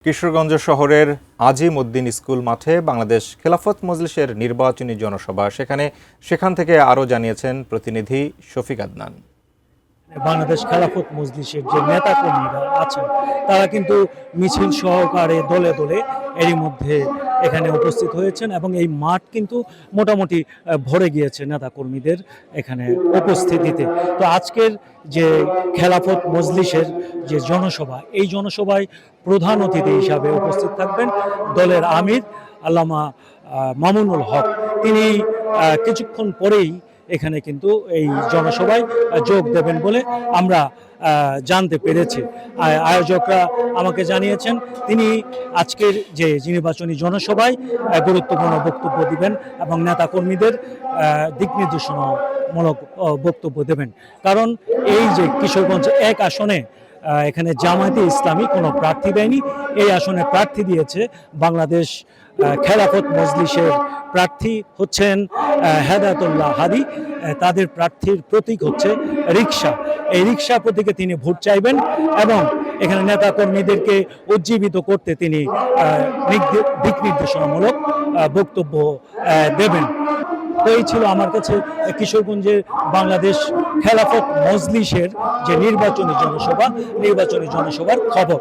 কিশোরগঞ্জ শহরের আজিম উদ্দিন স্কুল মাঠে বাংলাদেশ খেলাফত মজলিসের নির্বাচনী জনসভা সেখান থেকে আরও জানিয়েছেন প্রতিনিধি শফিক আদনান। বাংলাদেশ খেলাফত মজলিসের যে নেতা কর্মীরা আছেন তারা কিন্তু মিছিল সহকারে দলে দলে এরই মধ্যে এখানে উপস্থিত হয়েছেন এবং এই মাঠ কিন্তু মোটামুটি ভরে গিয়েছে নেতা কর্মীদের এখানে উপস্থিতিতে। তো আজকের যে খেলাফত মজলিসের যে জনসভা, এই জনসভায় প্রধান অতিথি হিসাবে উপস্থিত থাকবেন দলের আমির আল্লামা মামুনুল হক। তিনি কিছুক্ষণ পরেই এখানে কিন্তু এই জনসভায় যোগ দেবেন বলে আমরা জানতে পেরেছি। আয়োজকরা আমাকে জানিয়েছেন তিনি আজকের যে নির্বাচনী জনসভায় গুরুত্বপূর্ণ বক্তব্য দিবেন এবং নেতাকর্মীদের দিক নির্দেশনামূলক বক্তব্য দেবেন। কারণ এই যে কিশোরগঞ্জ ১ আসনে এখানে জামায়াতে ইসলামী কোনো প্রার্থী দেয়নি, এই আসনে প্রার্থী দিয়েছে বাংলাদেশ খেলাফত মজলিসের প্রার্থী হচ্ছেন হেদায়েতুল্লাহ হাদি। তাদের প্রার্থীর প্রতীক হচ্ছে রিকশা। এই রিকশা প্রতীকে তিনি ভোট চাইবেন এবং এখানে নেতা কর্মীদেরকে উজ্জীবিত করতে তিনি দিক নির্দেশনামূলক বক্তব্য দেবেন। তো এই ছিল আমার কাছে কিশোরগঞ্জের বাংলাদেশ খেলাফত মজলিসের যে নির্বাচনী জনসভার খবর।